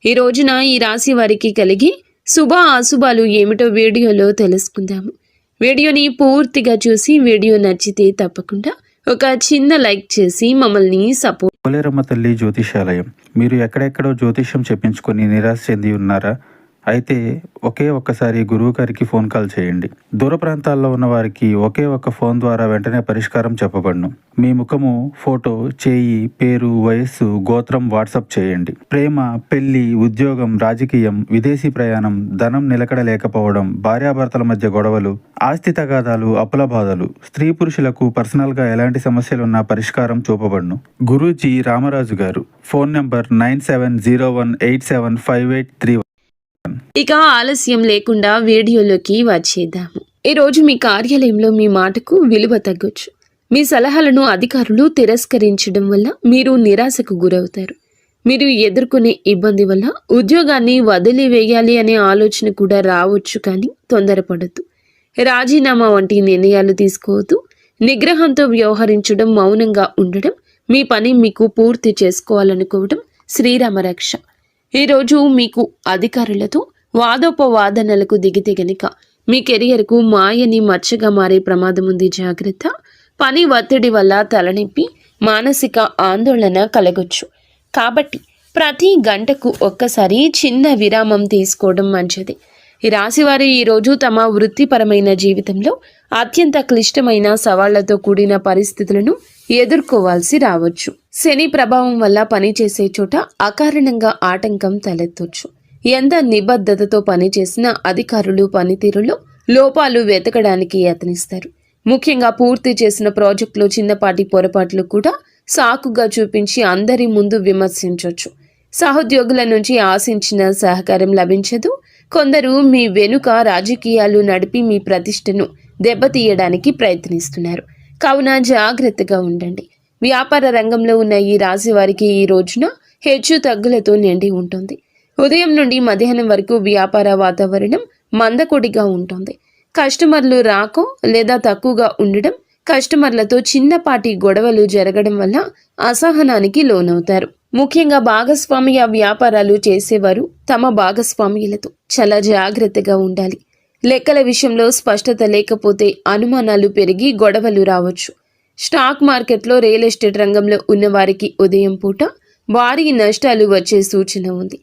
ఈ రోజున ఈ రాశి వారికి కలిగి శుభ అశుభాలు ఏమిటో వీడియోలో తెలుసుకుందాము. వీడియోని పూర్తిగా చూసి వీడియో నచ్చితే తప్పకుండా ఒక చిన్న లైక్ చేసి మమ్మల్ని సపోర్ట్. పోలేరమ్మ తల్లి జ్యోతిషాలయం. మీరు ఎక్కడెక్కడో జ్యోతిష్యం చెప్పించుకొని నిరాశ చెంది ఉన్నారా? అయితే ఒక్కసారి గురువు గారికి ఫోన్ కాల్ చేయండి. దూర ప్రాంతాల్లో ఉన్న వారికి ఒక్క ఫోన్ ద్వారా వెంటనే పరిష్కారం చెప్పబడును. మీ ముఖము, ఫోటో, చేయి, పేరు, వయస్సు, గోత్రం వాట్సాప్ చేయండి. ప్రేమ, పెళ్లి, ఉద్యోగం, రాజకీయం, విదేశీ ప్రయాణం, ధనం నిలకడ లేకపోవడం, భార్యాభర్తల మధ్య గొడవలు, ఆస్తి తగాదాలు, అప్పుల బాధలు, స్త్రీ పురుషులకు పర్సనల్ గా ఎలాంటి సమస్యలున్నా పరిష్కారం చూపబడును. గురూజీ రామరాజు గారు. Phone number 9701875831. ఇక ఆలస్యం లేకుండా వీడియోలోకి వచ్చేద్దాము. ఈరోజు మీ కార్యాలయంలో మీ మాటకు విలువ తగ్గొచ్చు. మీ సలహాలను అధికారులు తిరస్కరించడం వల్ల మీరు నిరాశకు గురవుతారు. మీరు ఎదుర్కొనే ఇబ్బంది వల్ల ఉద్యోగాన్ని వదిలివేయాలి అనే ఆలోచన కూడా రావచ్చు, కానీ తొందరపడద్దు. రాజీనామా వంటి నిర్ణయాలు తీసుకోవద్దు. నిగ్రహంతో వ్యవహరించడం, మౌనంగా ఉండడం, మీ పని మీకు పూర్తి చేసుకోవాలనుకోవడం శ్రీరామ రక్ష. ఈరోజు మీకు అధికారులతో వాదోపవాదనలకు దిగితే గనుక మీ కెరియర్కు మాయని మచ్చగా మారే ప్రమాదం ఉంది. జాగ్రత్త. పని ఒత్తిడి వల్ల తలనొప్పి, మానసిక ఆందోళన కలగొచ్చు. కాబట్టి ప్రతి గంటకు ఒక్కసారి చిన్న విరామం తీసుకోవడం మంచిది. ఈ రాశివారు ఈరోజు తమ వృత్తిపరమైన జీవితంలో అత్యంత క్లిష్టమైన సవాళ్లతో కూడిన పరిస్థితులను ఎదుర్కోవాల్సి రావచ్చు. శని ప్రభావం వల్ల పనిచేసే చోట అకారణంగా ఆటంకం తలెత్తొచ్చు. ఎంత నిబద్ధతతో పనిచేసిన అధికారులు పనితీరులో లోపాలు వెతకడానికి యత్నిస్తారు. ముఖ్యంగా పూర్తి చేసిన ప్రాజెక్టులో చిన్నపాటి పొరపాట్లు కూడా సాకుగా చూపించి అందరి ముందు విమర్శించవచ్చు. సహోద్యోగుల నుంచి ఆశించిన సహకారం లభించదు. కొందరు మీ వెనుక రాజకీయాలు నడిపి మీ ప్రతిష్టను దెబ్బతీయడానికి ప్రయత్నిస్తున్నారు. కావున జాగ్రత్తగా ఉండండి. వ్యాపార రంగంలో ఉన్న ఈ రాశి వారికి ఈ రోజున హెచ్చు తగ్గులతో నిండి ఉంటుంది. ఉదయం నుండి మధ్యాహ్నం వరకు వ్యాపార వాతావరణం మందకొడిగా ఉంటుంది. కస్టమర్లు రాకో లేదా తక్కువగా ఉండడం, కస్టమర్లతో చిన్నపాటి గొడవలు జరగడం వల్ల అసహనానికి లోనవుతారు. ముఖ్యంగా భాగస్వామ్య వ్యాపారాలు చేసేవారు తమ భాగస్వామ్యులతో చాలా జాగ్రత్తగా ఉండాలి. లెక్కల విషయంలో స్పష్టత లేకపోతే అనుమానాలు పెరిగి గొడవలు రావచ్చు. స్టాక్ మార్కెట్లో, రియల్ ఎస్టేట్ రంగంలో ఉన్నవారికి ఉదయం పూట భారీ నష్టాలు వచ్చే సూచన ఉంది.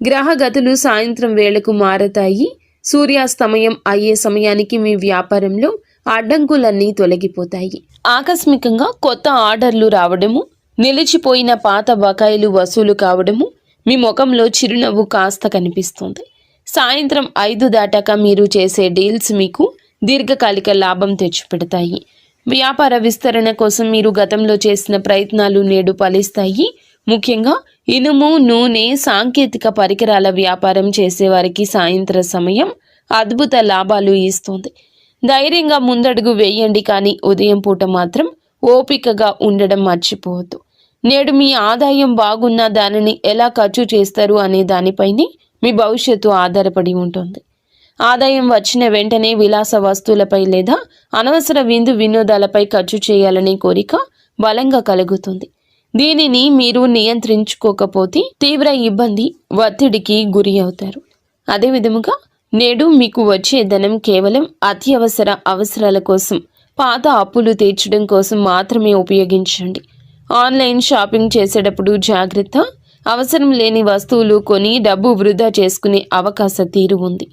గ్రహగతులు సాయంత్రం వేళకు మారతాయి. సూర్యాస్తమయం అయ్యే సమయానికి మీ వ్యాపారంలో అడ్డంకులన్నీ తొలగిపోతాయి. ఆకస్మికంగా కొత్త ఆర్డర్లు రావడము, నిలిచిపోయిన పాత బకాయిలు వసూలు కావడము, మీ ముఖంలో చిరునవ్వు కాస్త కనిపిస్తుంది. సాయంత్రం 5 దాటాక మీరు చేసే డీల్స్ మీకు దీర్ఘకాలిక లాభం తెచ్చిపెడతాయి. వ్యాపార విస్తరణ కోసం మీరు గతంలో చేసిన ప్రయత్నాలు నేడు ఫలిస్తాయి. ముఖ్యంగా ఇనుము, నూనె, సాంకేతిక పరికరాల వ్యాపారం చేసేవారికి సాయంత్ర సమయం అద్భుత లాభాలు ఇస్తుంది. ధైర్యంగా ముందడుగు వేయండి, కానీ ఉదయం పూట మాత్రం ఓపికగా ఉండడం మర్చిపోవద్దు. నేడు మీ ఆదాయం బాగున్నా దానిని ఎలా ఖర్చు చేస్తారు అనే దానిపైనే మీ భవిష్యత్తు ఆధారపడి ఉంటుంది. ఆదాయం వచ్చిన వెంటనే విలాస వస్తువులపై లేదా అనవసర విందు వినోదాలపై ఖర్చు చేయాలనే కోరిక బలంగా కలుగుతుంది. దీనిని మీరు నియంత్రించుకోకపోతే తీవ్ర ఇబ్బంది, ఒత్తిడికి గురి అవుతారు. అదేవిధముగా నేడు మీకు వచ్చే ధనం కేవలం అత్యవసర అవసరాల కోసం, పాత అప్పులు తీర్చడం కోసం మాత్రమే ఉపయోగించండి. ఆన్లైన్ షాపింగ్ చేసేటప్పుడు జాగ్రత్త. అవసరం లేని వస్తువులు కొని డబ్బు వృధా చేసుకునే అవకాశ తీరు ఉంది.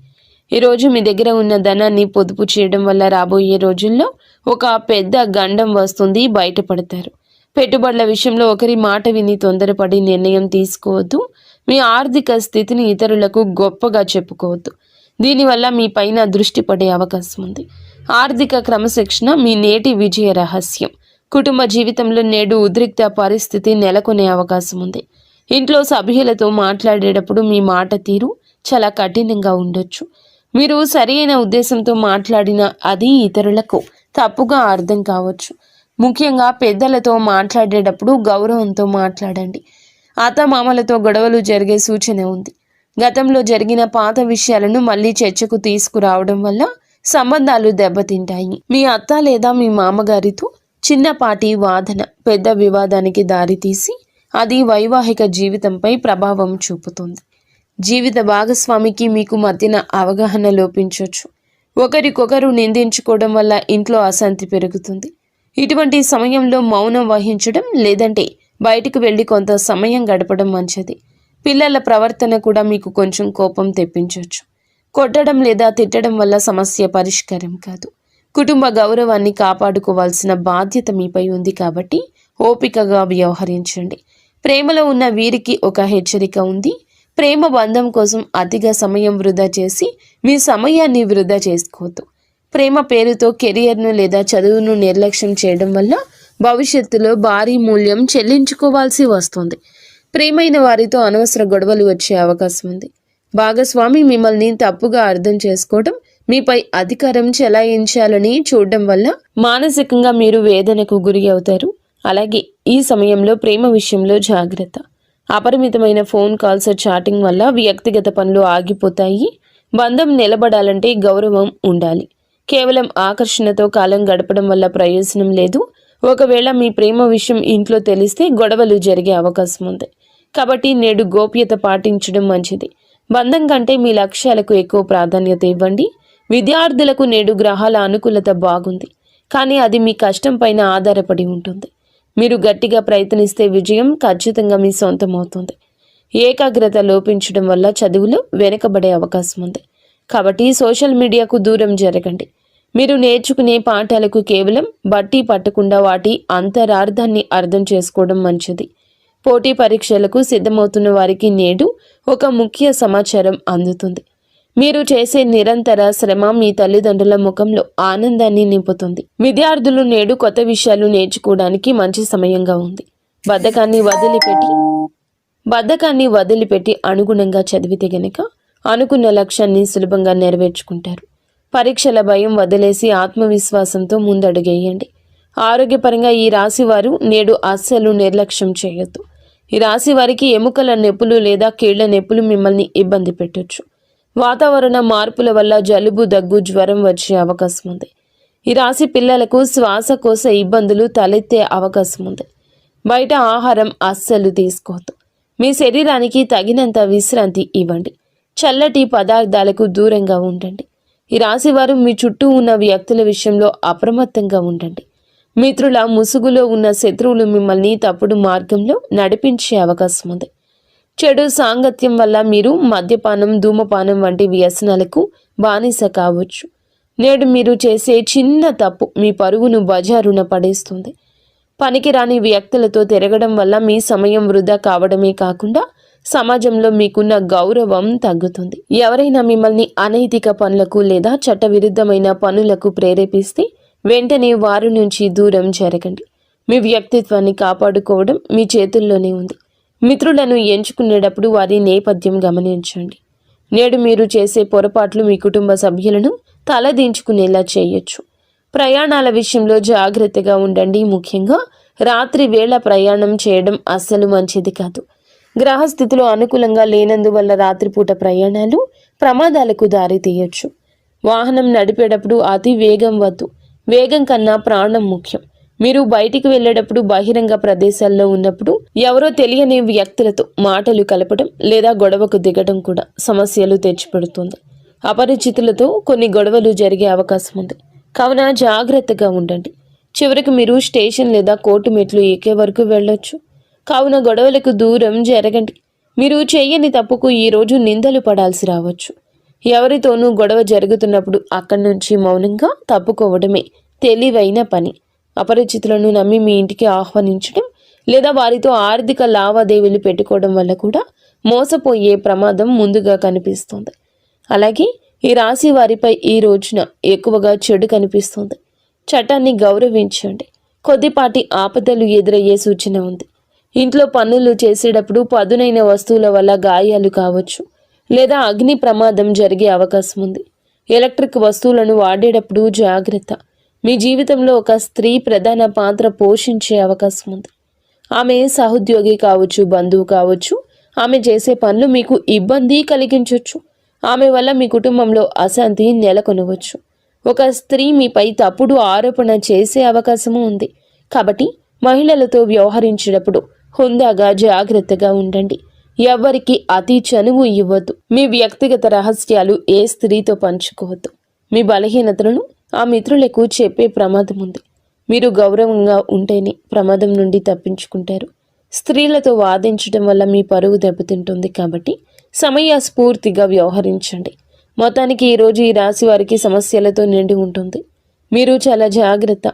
ఈరోజు మీ దగ్గర ఉన్న ధనాన్ని పొదుపు చేయడం వల్ల రాబోయే రోజుల్లో ఒక పెద్ద గండం వస్తుంది, బయటపడతారు. పెట్టుబడుల విషయంలో ఒకరి మాట విని తొందరపడి నిర్ణయం తీసుకోవద్దు. మీ ఆర్థిక స్థితిని ఇతరులకు గొప్పగా చెప్పుకోవద్దు. దీనివల్ల మీ పైన దృష్టి పడే అవకాశం ఉంది. ఆర్థిక క్రమశిక్షణ మీ నేటి విజయ రహస్యం. కుటుంబ జీవితంలో నేడు ఉద్రిక్త పరిస్థితి నెలకొనే అవకాశం ఉంది. ఇంట్లో సభ్యులతో మాట్లాడేటప్పుడు మీ మాట తీరు చాలా కఠినంగా ఉండొచ్చు. మీరు సరైన ఉద్దేశంతో మాట్లాడినా అది ఇతరులకు తప్పుగా అర్థం కావచ్చు. ముఖ్యంగా పెద్దలతో మాట్లాడేటప్పుడు గౌరవంతో మాట్లాడండి. అత్తమామలతో గొడవలు జరిగే సూచన ఉంది. గతంలో జరిగిన పాత విషయాలను మళ్ళీ చర్చకు తీసుకురావడం వల్ల సంబంధాలు దెబ్బతింటాయి. మీ అత్త లేదా మీ మామగారితో చిన్నపాటి వాదన పెద్ద వివాదానికి దారితీసి అది వైవాహిక జీవితంపై ప్రభావం చూపుతుంది. జీవిత భాగస్వామికి మీకు మధ్యన అవగాహన లోపించవచ్చు. ఒకరికొకరు నిందించుకోవడం వల్ల ఇంట్లో అశాంతి పెరుగుతుంది. ఇటువంటి సమయంలో మౌనం వహించడం లేదంటే బయటకు వెళ్ళి కొంత సమయం గడపడం మంచిది. పిల్లల ప్రవర్తన కూడా మీకు కొంచెం కోపం తెప్పించవచ్చు. కొట్టడం లేదా తిట్టడం వల్ల సమస్య పరిష్కారం కాదు. కుటుంబ గౌరవాన్ని కాపాడుకోవాల్సిన బాధ్యత మీపై ఉంది కాబట్టి ఓపికగా వ్యవహరించండి. ప్రేమలో ఉన్న వీరికి ఒక హెచ్చరిక ఉంది. ప్రేమ బంధం కోసం అతిగా సమయం వృధా చేసి మీ సమయాన్ని వృధా చేసుకోవద్దు. ప్రేమ పేరుతో కెరియర్ను లేదా చదువును నిర్లక్ష్యం చేయడం వల్ల భవిష్యత్తులో భారీ మూల్యం చెల్లించుకోవాల్సి వస్తుంది. ప్రేమైన వారితో అనవసర గొడవలు వచ్చే అవకాశం ఉంది. భాగస్వామి మిమ్మల్ని తప్పుగా అర్థం చేసుకోవడం, మీపై అధికారం చెలాయించాలని చూడడం వల్ల మానసికంగా మీరు వేదనకు గురి అవుతారు. అలాగే ఈ సమయంలో ప్రేమ విషయంలో జాగ్రత్త. అపరిమితమైన ఫోన్ కాల్స్, చాటింగ్ వల్ల వ్యక్తిగత పనులు ఆగిపోతాయి. బంధం నిలబడాలంటే గౌరవం ఉండాలి. కేవలం ఆకర్షణతో కాలం గడపడం వల్ల ప్రయోజనం లేదు. ఒకవేళ మీ ప్రేమ విషయం ఇంట్లో తెలిస్తే గొడవలు జరిగే అవకాశం ఉంది. కాబట్టి నేడు గోప్యత పాటించడం మంచిది. బంధం కంటే మీ లక్ష్యాలకు ఎక్కువ ప్రాధాన్యత ఇవ్వండి. విద్యార్థులకు నేడు గ్రహాల అనుకూలత బాగుంది, కానీ అది మీ కష్టం పైన ఆధారపడి ఉంటుంది. మీరు గట్టిగా ప్రయత్నిస్తే విజయం ఖచ్చితంగా మీ సొంతం అవుతుంది. ఏకాగ్రత లోపించడం వల్ల చదువులో వెనుకబడే అవకాశం ఉంది. కాబట్టి సోషల్ మీడియాకు దూరం జరగండి. మీరు నేర్చుకునే పాఠాలకు కేవలం బట్టి పట్టకుండా వాటి అంతరార్థాన్ని అర్థం చేసుకోవడం మంచిది. పోటీ పరీక్షలకు సిద్ధమవుతున్న వారికి నేడు ఒక ముఖ్య సమాచారం అందుతుంది. మీరు చేసే నిరంతర శ్రమ మీ తల్లిదండ్రుల ముఖంలో ఆనందాన్ని నింపుతుంది. విద్యార్థులు నేడు కొత్త విషయాలు నేర్చుకోవడానికి మంచి సమయంగా ఉంది. బద్ధకాన్ని వదిలిపెట్టి అనుగుణంగా చదివితే గనక అనుకున్న లక్ష్యాన్ని సులభంగా నెరవేర్చుకుంటారు. పరీక్షల భయం వదిలేసి ఆత్మవిశ్వాసంతో ముందడుగేయండి. ఆరోగ్యపరంగా ఈ రాశి వారు నేడు అస్సలు నిర్లక్ష్యం చేయొద్దు. ఈ రాశి వారికి ఎముకల నొప్పులు లేదా కీళ్ల నొప్పులు మిమ్మల్ని ఇబ్బంది పెట్టొచ్చు. వాతావరణ మార్పుల వల్ల జలుబు, దగ్గు, జ్వరం వచ్చే అవకాశం ఉంది. ఈ రాశి పిల్లలకు శ్వాసకోశ ఇబ్బందులు తలెత్తే అవకాశం ఉంది. బయట ఆహారం అస్సలు తీసుకోవద్దు. మీ శరీరానికి తగినంత విశ్రాంతి ఇవ్వండి. చల్లటి పదార్థాలకు దూరంగా ఉండండి. ఈ రాశివారు మీ చుట్టూ ఉన్న వ్యక్తుల విషయంలో అప్రమత్తంగా ఉండండి. మిత్రుల ముసుగులో ఉన్న శత్రువులు మిమ్మల్ని తప్పుడు మార్గంలో నడిపించే అవకాశం ఉంది. చెడు సాంగత్యం వల్ల మీరు మద్యపానం, ధూమపానం వంటి వ్యసనాలకు బానిస కావచ్చు. నేడు మీరు చేసే చిన్న తప్పు మీ పరువును బజారున పడేస్తుంది. పనికిరాని వ్యక్తులతో తిరగడం వల్ల మీ సమయం వృధా కావడమే కాకుండా సమాజంలో మీకున్న గౌరవం తగ్గుతుంది. ఎవరైనా మిమ్మల్ని అనైతిక పనులకు లేదా చట్టవిరుద్ధమైన పనులకు ప్రేరేపిస్తే వెంటనే వారి నుంచి దూరం జరగండి. మీ వ్యక్తిత్వాన్ని కాపాడుకోవడం మీ చేతుల్లోనే ఉంది. మిత్రులను ఎంచుకునేటప్పుడు వారి నేపథ్యం గమనించండి. నేడు మీరు చేసే పొరపాట్లు మీ కుటుంబ సభ్యులను తలదించుకునేలా చేయొచ్చు. ప్రయాణాల విషయంలో జాగ్రత్తగా ఉండండి. ముఖ్యంగా రాత్రి వేళ ప్రయాణం చేయడం అస్సలు మంచిది కాదు. గ్రహస్థితిలో అనుకూలంగా లేనందువల్ల రాత్రిపూట ప్రయాణాలు ప్రమాదాలకు దారితీయొచ్చు. వాహనం నడిపేటప్పుడు అతి వేగం వద్దు. వేగం కన్నా ప్రాణం ముఖ్యం. మీరు బయటికి వెళ్ళేటప్పుడు, బహిరంగ ప్రదేశాల్లో ఉన్నప్పుడు ఎవరో తెలియని వ్యక్తులతో మాటలు కలపడం లేదా గొడవకు దిగడం కూడా సమస్యలు తెచ్చిపెడుతుంది. అపరిచితులతో కొన్ని గొడవలు జరిగే అవకాశం ఉంది. కావున జాగ్రత్తగా ఉండండి. చివరికి మీరు స్టేషన్ లేదా కోర్టు మెట్లు ఎక్కే వరకు వెళ్ళొచ్చు. కావున గొడవలకు దూరం జరగండి. మీరు చేయని తప్పుకు ఈరోజు నిందలు పడాల్సి రావచ్చు. ఎవరితోనూ గొడవ జరుగుతున్నప్పుడు అక్కడి నుంచి మౌనంగా తప్పుకోవడమే తెలివైన పని. అపరిచితులను నమ్మి మీ ఇంటికి ఆహ్వానించడం లేదా వారితో ఆర్థిక లావాదేవీలు పెట్టుకోవడం వల్ల కూడా మోసపోయే ప్రమాదం ముందుగా కనిపిస్తుంది. అలాగే ఈ రాశి వారిపై ఈ రోజున ఎక్కువగా చెడు కనిపిస్తుంది. చట్టాన్ని గౌరవించండి. కొద్దిపాటి ఆపదలు ఎదురయ్యే సూచన ఉంది. ఇంట్లో పనులు చేసేటప్పుడు పదునైన వస్తువుల వల్ల గాయాలు కావచ్చు లేదా అగ్ని ప్రమాదం జరిగే అవకాశం ఉంది. ఎలక్ట్రిక్ వస్తువులను వాడేటప్పుడు జాగ్రత్త. మీ జీవితంలో ఒక స్త్రీ ప్రధాన పాత్ర పోషించే అవకాశం ఉంది. ఆమె సహోద్యోగి కావచ్చు, బంధువు కావచ్చు. ఆమె చేసే పనులు మీకు ఇబ్బంది కలిగించవచ్చు. ఆమె వల్ల మీ కుటుంబంలో అశాంతి నెలకొనవచ్చు. ఒక స్త్రీ మీపై తప్పుడు ఆరోపణ చేసే అవకాశము ఉంది. కాబట్టి మహిళలతో వ్యవహరించేటప్పుడు హుందాగా జాగ్రత్తగా ఉండండి. ఎవరికి అతి చనువు ఇవ్వద్దు. మీ వ్యక్తిగత రహస్యాలు ఏ స్త్రీతో పంచుకోవద్దు. మీ బలహీనతలను ఆ మిత్రులకు చెప్పే ప్రమాదం ఉంది. మీరు గౌరవంగా ఉంటేనే ప్రమాదం నుండి తప్పించుకుంటారు. స్త్రీలతో వాదించడం వల్ల మీ పరువు దెబ్బతింటుంది కాబట్టి సమయస్ఫూర్తిగా వ్యవహరించండి. మొత్తానికి ఈరోజు ఈ రాశి వారికి సమస్యలతో నిండి ఉంటుంది. మీరు చాలా జాగ్రత్త.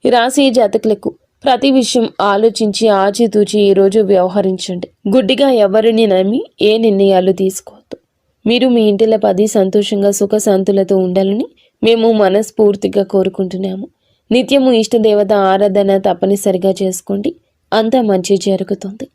ఈ రాశి జాతకులకు ప్రతి విషయం ఆలోచించి ఆచితూచి ఈరోజు వ్యవహరించండి. గుడ్డిగా ఎవరిని నమ్మి ఏ నిర్ణయాలు తీసుకోవద్దు. మీరు మీ ఇంటిలో 10 సంతోషంగా సుఖశాంతులతో ఉండాలని మేము మనస్ఫూర్తిగా కోరుకుంటున్నాము. నిత్యము ఇష్టదేవత ఆరాధన తప్పనిసరిగా చేసుకోండి. అంతా మంచి జరుగుతుంది.